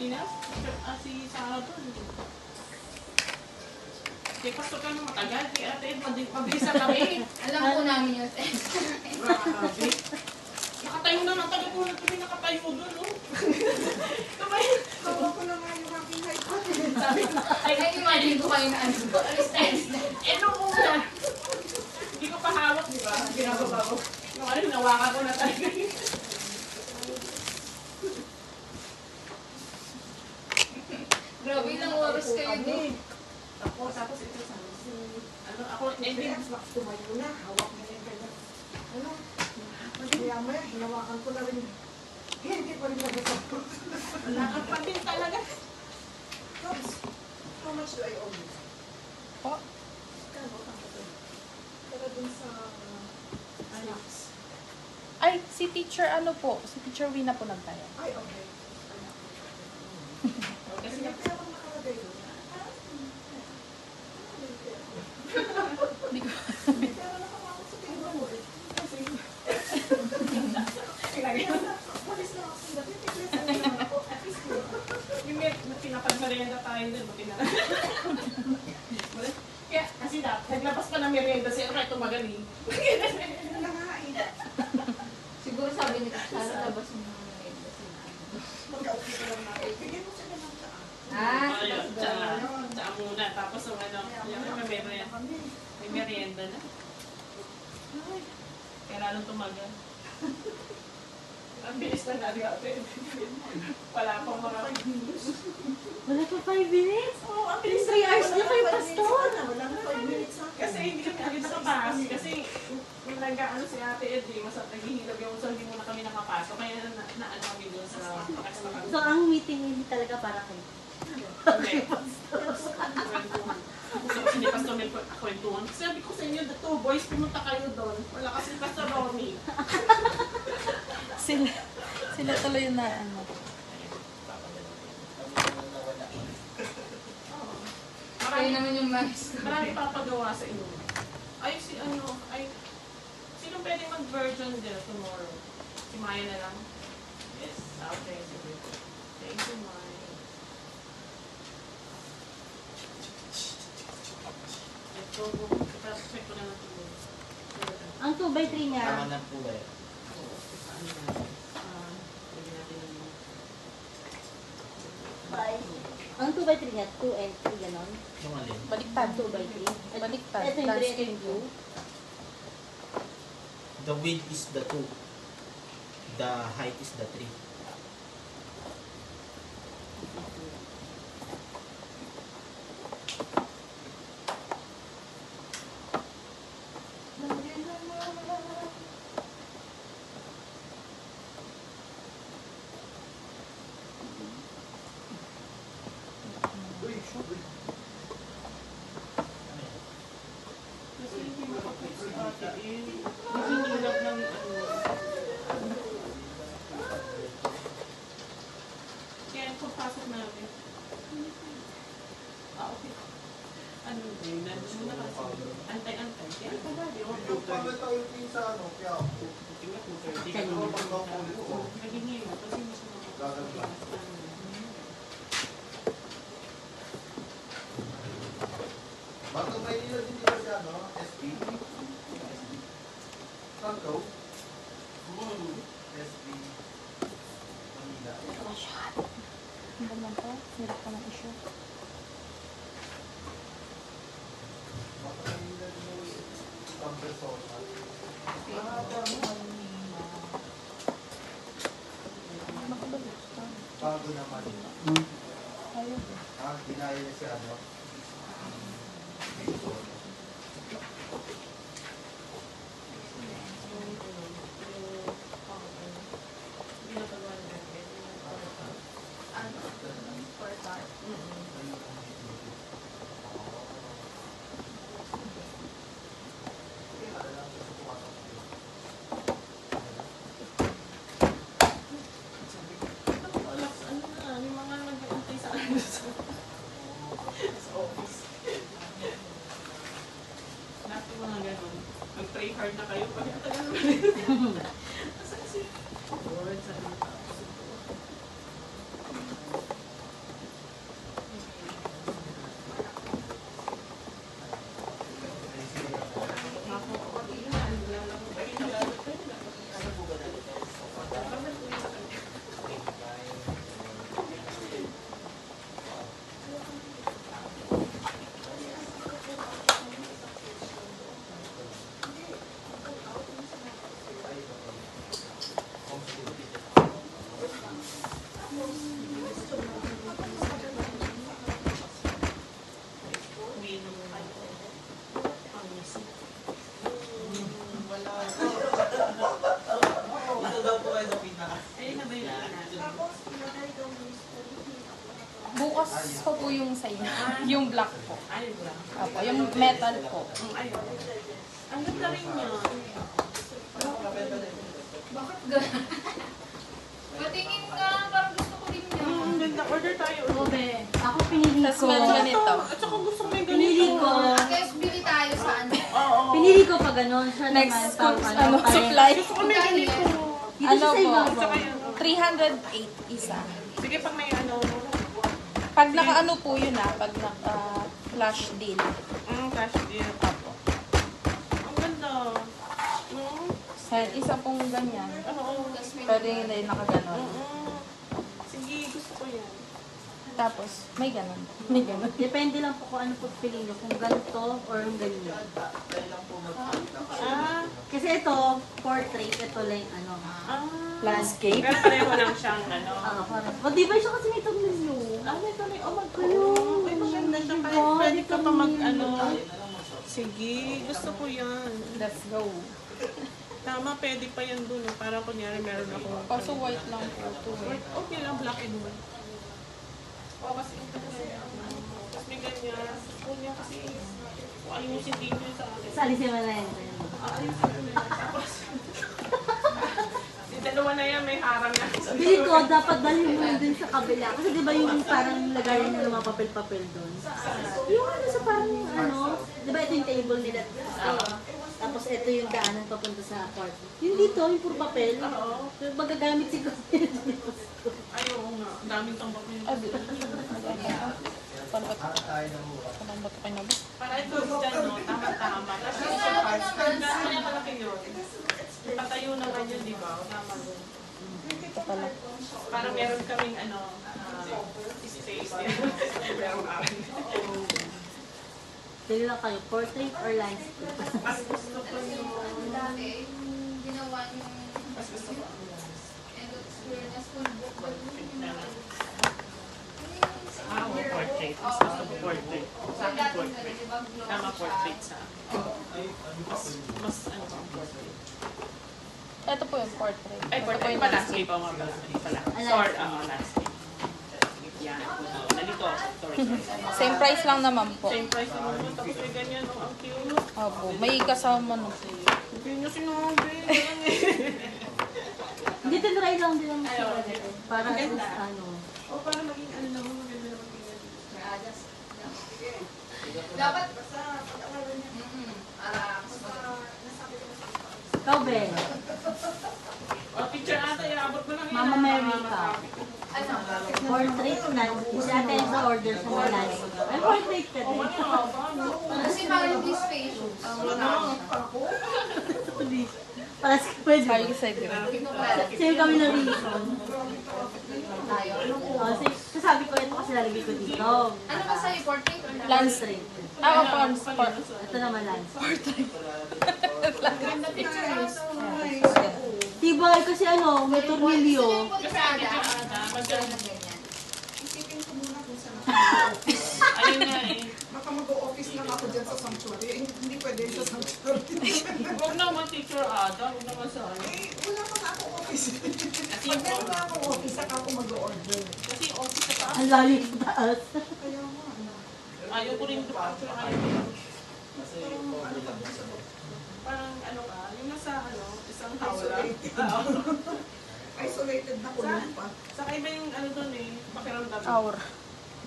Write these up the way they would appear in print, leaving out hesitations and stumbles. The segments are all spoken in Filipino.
Si Sarah doon. Kaya pasok ka nung matagal. Kaya ate, mabilis kami. Alam ko namin yun. Grabe. Nakatayo na ng tagal ko na tuloy nakatayo doon, no? Tawa ko na nga yung aking height. Sabi ko, Ay, imagine ko kayo na ano. Alis na. nung una, hindi ko pa hawak, di ba? Ginagawa ko. Yung ano, hinawakan ko na tayo. Grabe, ilang oras kayo doon. Tapos ito sa ano, ako, Hindi, tumayo na. Hawak na yung kanya. Ano? Maya, hinawakan ko na rin. Hindi pa rin nagsasagot. lakad pa din talaga. How much do I owe you? Po? Kano ka ba? Para dun sa snacks. Ay, si teacher ano po? Si teacher Wina po nagtaya. Ay, okay. Kasi Kasi kaya akong nakalagay doon. Hindi ko. Pero nakapakot sa tingin mo eh. Kasi, walis na ako sa dati. yung pinapag-merienda tayo din, buti na. Kaya, kasi naglabas pa ng merienda si Aray, tumagaling. Nangain. Siguro sabi ni Sarah, labas mo na ngayon. Mag-okay ka lang natin. Bigyan mo sila ng taan. Ayun, tsaka muna. Tapos yung ano, yung may merienda na. Ay, kaya lalong tumagal. Ang bilis na natin ate. Wala pang mga 5 minutes. Wala pa 5 minutes? Oo, ang bilis 3 hours na kayo, Pastor. Wala na 5 minutes sa akin. Kasi hindi kami agad nakapas. Kasi nung nag-ano si Ate Edie, naghihilog yung so hindi muna kami nakapasok. Kaya na-ano kami doon sa pakas-pakas. So, ang meeting hindi talaga para kayo. Okay. Gusto ko si Pastor Mel kwentuhan. Sabi ko sa inyo, the two boys, pumunta kayo doon. Wala kasi Pastor Romy. Sila tuloy na ano. Kayo naman yung maestro. Marami papagawa sa inyo. Ay, sino pwedeng mag-version din tomorrow? Si Maya na lang? Yes, okay. Sige. Thank you, Maya. Ito, check ko na lang ito. Ang 2x3 niya, Tama ng kulay. ang 2x3 niya, 2 and 3, ganon. Yung alin? Baliktad, 2x3. Baliktad, Ito yung plus 3 and 2. The width is the 2. The height is the 3. Kasi hindi makapit si ate eh. Naghihilap ng ano. Kaya pagpasok namin. Okay. Ano yun? Nandun na kasi. Antay-antay. Kaya ito ba? Di ako. Tingnan ko. Naghihilap kasi hindi siya makapit. Batang Maynila din dito siya, no? SP? Saan ka? SP. Manila. Ang naman to, hirap ka ng issue. Batang Maynila din yung San Persona. Bago naman. Ayun. Ginaya niya si ano? Bukas ko po yung sa inyo. Yung black po. Ayun lang. Opo, yung metal po. Ayun. Ang ganda rin yun. Bakit gano'n? Patingin nga, parang gusto ko din yun. Ang ganda. Order tayo. Obe. Ako pinili Tapos ko. meron ganito. At saka gusto ko may Pinili ganito. ko. Guys, bili tayo sa ano. Oo. Pinili ko pa ganon. Siya Next, naman pang ano, pare- supply. Gusto ko may ganito. Dito Ano siya sa po? ibabaw. 308 isa. Sige, pag may ano. Pag naka-ano po yun pag naka-flash deal. Cash deal. Opo. Ang ganda. Mm. Ayan, isa pong ganyan. Oo. Pwede hindi nakaganon. Sige, gusto ko yan. Tapos, may ganon. May ganon. Depende lang po kung ano po piliin nyo. Kung ganito or yung ganyan. Ah. Kasi ito, portrait. Ito lang yung ano. Landscape. Pero pareho lang siyang ano. Parang. O, di ba siya kasi may thumbnail nyo? Ito may, oh mag-oh. Ay, maganda siya. Kahit pwede ka pa mag-ano. Sige, gusto ko yan. Let's go. Tama, pwede pa yan dun. Para kunyari meron ako. Kaso white lang po ito eh. Okay lang, black and white. O, kasi ito na yan. Tapos may ganyan. Kunya kasi, kung ayusin din yun sa akin. Sa alisin mo na yun. Ayusin mo na. Tapos, yung dalawa na yan, may harang na. Bili ko, dapat dalhin mo yun dun sa kabila. Kasi di ba yung parang lagayan nyo ng mga papel-papel dun? Yung ano sa parang ano, di ba ito yung table nila? Tapos ito yung daanan papunta sa kwarto. Yung dito, yung puro papel. Oo. Magagamit siguro dito. Ay, oo nga. Ang daming tambak yun. Abi. Paano ba ito? Nakatayo ng mura. Paano ba ito kinabit? Para ito dyan, no? Tama-tama. Kasi yung sa parts, kaya kalaki yun. Patayo naman yun, di ba? Tama doon. Ito pala. Para meron kaming ano, space. Merong akin. Pili lang kayo, portrait or landscape. Mas gusto ko yung... Dati, yung ginawa yung Mas gusto ko. end of school na school book. Portrait. Mas gusto ko portrait. Sa akin, portrait. Tama, portrait sa akin. Mas ano ba ang portrait? Ito po yung portrait. Ay, Ito po portrait. yung Iba landscape ako nga pala. Pala. Sorry, landscape. Yan. Nalito ako. Sorry. Same price lang naman po. Same price naman mo. Tapos may ganyan, oh, ang cute. Opo. May kasama no. Hindi nyo sinabi. Walang Hindi, tinry lang din naman siya. Para at least ano. O, para maging ano naman, maganda naman ganyan. Dapat, Ikaw, Ben. O, picture ata, iabot mo lang yan. Mama Mary ka. ano, Portrait na. Si ate yung sa order sa mga landscape. Ay, portrait ka din. kasi parang hindi spacious. Para sa pwede. Sabi ko sa'yo. Same kami ng reason. Tayo. Sabi ko, ito kasi lalagay ko dito. Ano ba sa'yo, portrait or Landscape. Opo. Ito naman landscape. Picture ata. Diba kasi ano, may Gusto tornilyo. niyo yung pagkada? Maganda. Ganyan. Isipin ko muna kung saan ako. Ayun nga eh. Baka mag-o-office lang ako dyan sa sanctuary. Eh, hindi pwede sa sanctuary. Huwag naman teacher Ada, huwag naman sa ano. Eh, wala pa nga ako office. Kasi Pag meron na ako office, saka ako mag-order. kasi yung office sa taas. Ang lalim sa taas. Kaya nga, ano. Ayaw ko rin ito actually. Ayaw ko rin. Parang ano ka, yung nasa ano, isang hawla. Isolated na kulong pa. Saka iba yung ano doon eh, pakiramdam. Hour.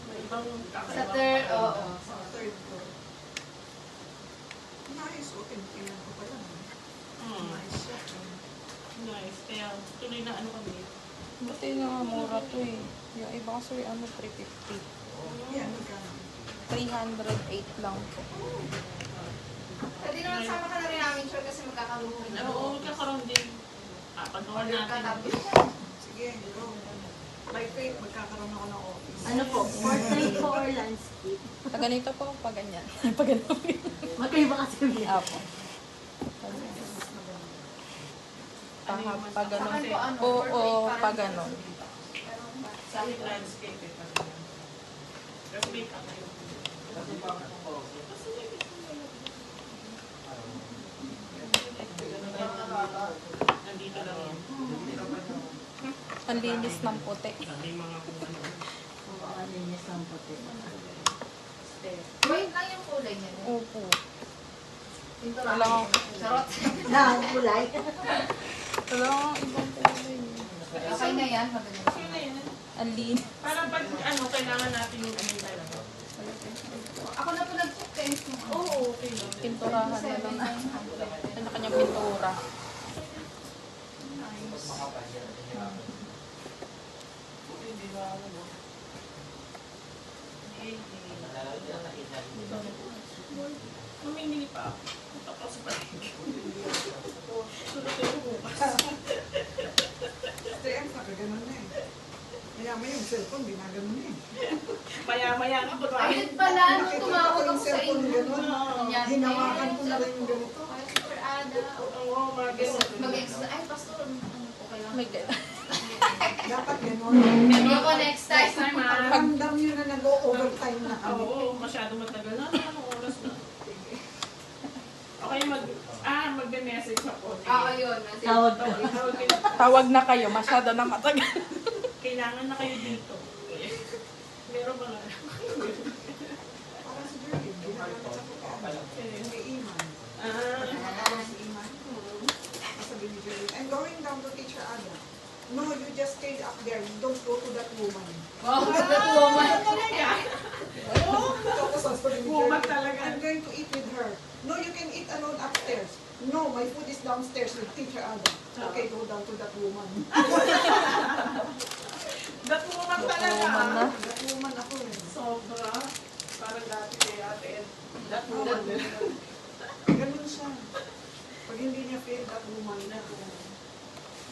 May ibang Sa kakaiba. third, oo. Sa third floor. Nice, okay. Tingnan ko pa lang. Nice siya. Nice. Kaya tuloy na ano kami. Buti nga mura to eh. Yung iba kasi ano 350. Yan, magkano. 308 lang po. Pwede naman sama ka na rin namin, sure, kasi magkakaroon na. Oo, magkakaroon din. Pag-order Order ka natin. tapos. Sige, go. By faith, magkakaroon ako ng office. Ano po, portrait po or landscape? Pag ganito po, pag ganyan. Pag ganito. Magkaiba kasi yun. Apo. Pag ganun po o pag ganun. Sa akin landscape eh. Pero make up na yun. Nandito lang yan. Ang linis ng puti. May mga kung ano. Ano niya sa puti. White lang yung kulay niya. Opo. Pinturahan Wala niya. Charot. Na, ang kulay. Wala kang ibang kulay. Okay na yan. Madali. Okay na yun. Ang lean. Parang pag kailangan natin yung ano talaga. Ako na po nag-test yung Oo, okay lang. Pinturahan na lang. 7,900. Ano kanyang pintura. Hindi ba ako, no? Mamimili pa ako. Tapos pa rin. Sunod tayo bukas. STM, nakaganon na eh. Maya-maya yung cellphone, ginaganon na eh. Maya-maya na ba tayo? Ayun pala, nung tumawag ako sa Cellphone inyo. ganon. Yan, Hinawakan ko na rin yung ganito. Ay, Super Ada. Oo, mga ganun. Mag-extra. Ay, pastor. Okay lang. May gano'n. Dapat ganon. Hindi ako next time. Pakiramdam nyo na nag-overtime na kami. Oo, masyado matagal na. Anong oras na? Okay, magbe-message ako. Oo, yun. Tawag ka. Tawag kayo. Tawag na kayo. Masyado na matagal. Kailangan na kayo dito. Meron ba nga? Para si Jerry, ginagawa sa pagkakas. May iman. Ah, Nakatawag si iman. Masabi ni Jerry, I'm going down to Teacher Ada. No, you just stay up there. You don't go to that woman. Wow, that woman. Tapos sasabi ni Woman Jerry, talaga. I'm going to eat with her. No, you can eat alone upstairs. No, my food is downstairs with Teacher Ada. Okay, go down to that woman. that woman talaga. woman na. That woman ako eh. Sobra. Parang dati kay Ate Ed. That woman din. Ganun siya. Pag hindi niya feel that woman na.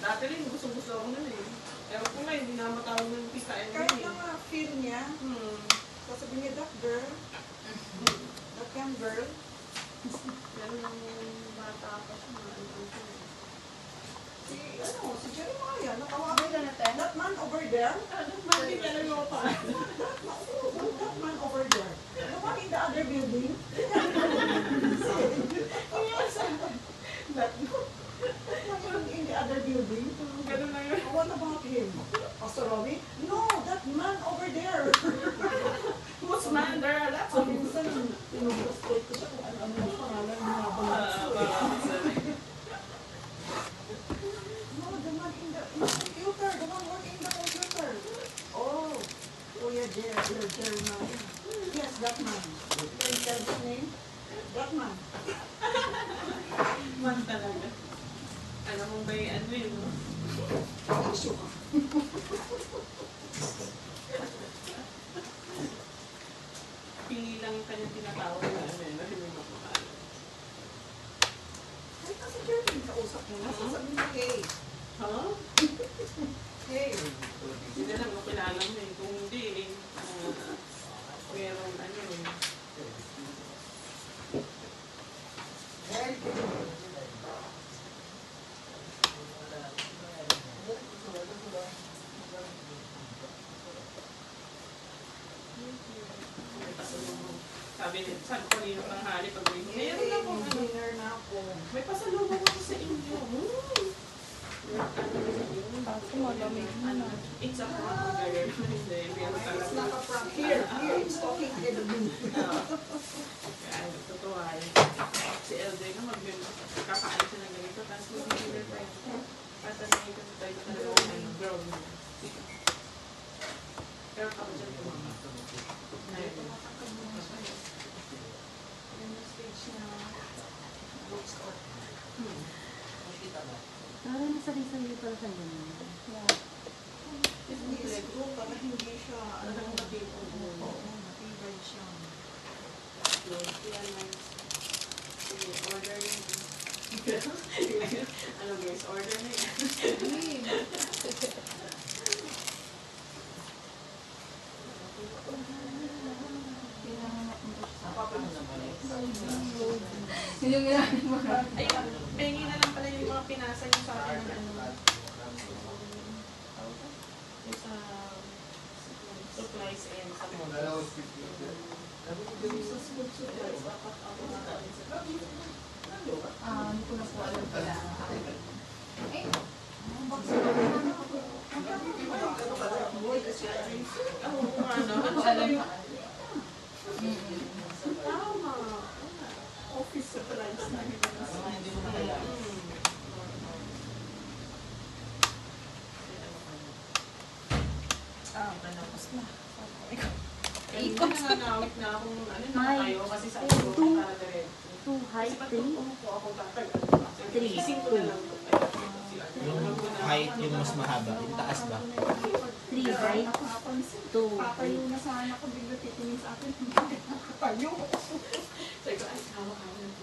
Dati rin, gusto-gusto ako nun eh. Pero kung nga, hindi na matawag ng pista Kahit eh. na nga feel niya, sasabihin niya, that girl, that young girl, Pero yung bata pa siya, si Jeremiah, natawagan Okay na natin. that man over there, ano, mati talaga ako pa. that man over there, the one in the other building, that one in the other building, Ganun na yun. what about him? Pastor Robbie? No, that man over there. Who's man there? That's So, minsan, pinuprostrate ko siya kung ano yung pangalan niya habang No, the man in the computer, the one working in the computer. Oh, Kuya Jeremiah. Yes, that man. Can you tell his name? That man. man talaga. Alam mo ba yung ano yun? Issue ka. Pingi lang yung kanyang tinatawag na ano yun. Hindi mo kumakain. Ay, kasi Jeremy, kausap mo na. Sasabihin mo, hey, Ha? hey. Hindi lang ako kilala mo eh. Kung hindi eh. Merong ano eh. Sabi ko kanina tanghali pag meron na po ano. Dinner na ako. May pasalubong ako sa inyo. Kaso malamig na. It's a prank, girl. Hindi, meron It's talaga. not a prank. Here, it's talking ahead of me. Ay, totoo ay. Si LJ na kakain siya ng ganito. Tapos mag-dinner tayo. Patanayin ko tayo talaga ng girl. Pero ako dyan kumama. Ayun. Yung stage na bookstore. Parang nasari-sari pala sa ganun. Hindi screw para hindi siya, Talagang matipon. oo, matibay siya. Yan lang. Sige, order yun. Ano guys, order na yan. Yung ginagawa mo. Ay, pengi na lang pala yung mga pinasa niyo sa akin ng ano. Yung sa supplies and sa mga. Yung sa school supplies, dapat ako na rin sa Hindi ko na po alam pala. Eh, ang box ko. Oo nga alam yung... sa kanya. Mm-mm. Tama. Office supplies na Hindi mo na kailangan. Ah, manapos na. Kanina nanganawit na akong ano, May- nakatayo kasi sa ako para diretso. 2 height, Kasi pag 3. umupo ako tatagal. Three. Ising ko na lang. Yung height yung mas mahaba, yung taas ba? 3 height, 2 Papayo height. na sana ako, bigla titingin sa akin. Papayo. Sabi ko, ay, hawak-hawak.